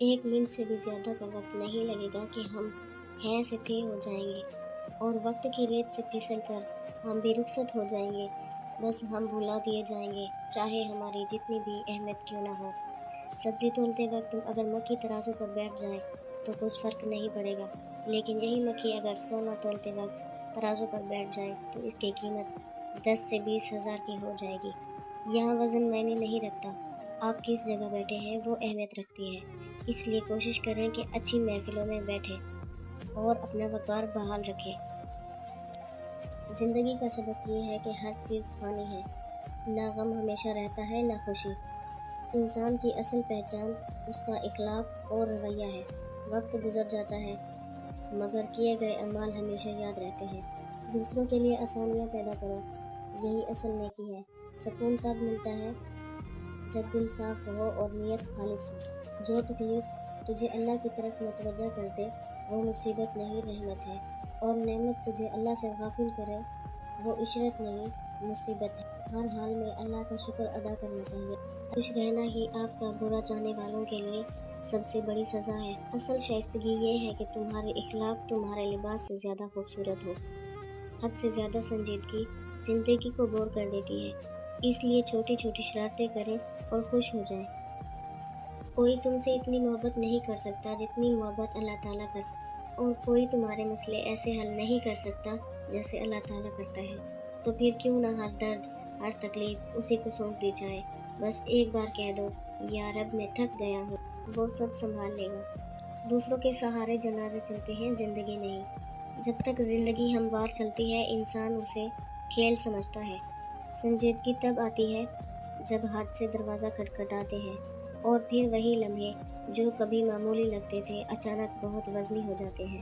1 minute سے بھی زیادہ کا وقت نہیں لگے گا کہ ہم ہیں سے تھے ہو جائیں گے اور وقت کی ریت سے پھسل کر ہم بھی رخصت ہو جائیں گے۔ بس ہم بھلا دیے جائیں گے، چاہے ہماری جتنی بھی اہمیت کیوں نہ ہو۔ سبزی تولتے وقت تم اگر مکھی ترازو پر بیٹھ جائے تو کچھ فرق نہیں پڑے گا، لیکن یہی مکھی اگر سونا تولتے وقت ترازو پر بیٹھ جائے تو اس کی قیمت 10 سے 20 ہزار کی ہو جائے گی۔ یہاں وزن معنی نہیں رکھتا، آپ کس جگہ بیٹھے ہیں وہ اہمیت رکھتی ہے۔ اس لیے کوشش کریں کہ اچھی محفلوں میں بیٹھیں اور اپنا وقار بحال رکھیں۔ زندگی کا سبق یہ ہے کہ ہر چیز فانی ہے، نہ غم ہمیشہ رہتا ہے نہ خوشی۔ انسان کی اصل پہچان اس کا اخلاق اور رویہ ہے۔ وقت گزر جاتا ہے مگر کیے گئے اعمال ہمیشہ یاد رہتے ہیں۔ دوسروں کے لیے آسانیاں پیدا کرو، یہی اصل نیکی ہے۔ سکون تب ملتا ہے جب دل صاف ہو اور نیت خالص ہو۔ جو تکلیف تجھے اللہ کی طرف متوجہ کر دے وہ مصیبت نہیں رحمت ہے، اور نعمت تجھے اللہ سے غافل کرے وہ عشرت نہیں مصیبت ہے۔ ہر حال میں اللہ کا شکر ادا کرنا چاہیے۔ خوش رہنا ہی آپ کا برا چاہنے والوں کے لیے سب سے بڑی سزا ہے۔ اصل شائستگی یہ ہے کہ تمہارے اخلاق تمہارے لباس سے زیادہ خوبصورت ہو۔ حد سے زیادہ سنجیدگی زندگی کو بور کر دیتی ہے، اس لیے چھوٹی چھوٹی شرارتیں کریں اور خوش ہو جائیں۔ کوئی تم سے اتنی محبت نہیں کر سکتا جتنی محبت اللہ تعالیٰ کرتا ہے، اور کوئی تمہارے مسئلے ایسے حل نہیں کر سکتا جیسے اللہ تعالیٰ کرتا ہے۔ تو پھر کیوں نہ ہر درد، ہر تکلیف اسی کو سونپ دی جائے۔ بس ایک بار کہہ دو، یا رب میں تھک گیا ہوں، وہ سب سنبھال لے گا۔ دوسروں کے سہارے جنازے چلتے ہیں، زندگی نہیں۔ جب تک زندگی ہموار چلتی ہے انسان اسے کھیل سمجھتا ہے۔ سنجیدگی تب آتی ہے جب حادثے دروازہ کھٹکھٹاتے ہیں اور پھر وہی لمحے جو کبھی معمولی لگتے تھے اچانک بہت وزنی ہو جاتے ہیں۔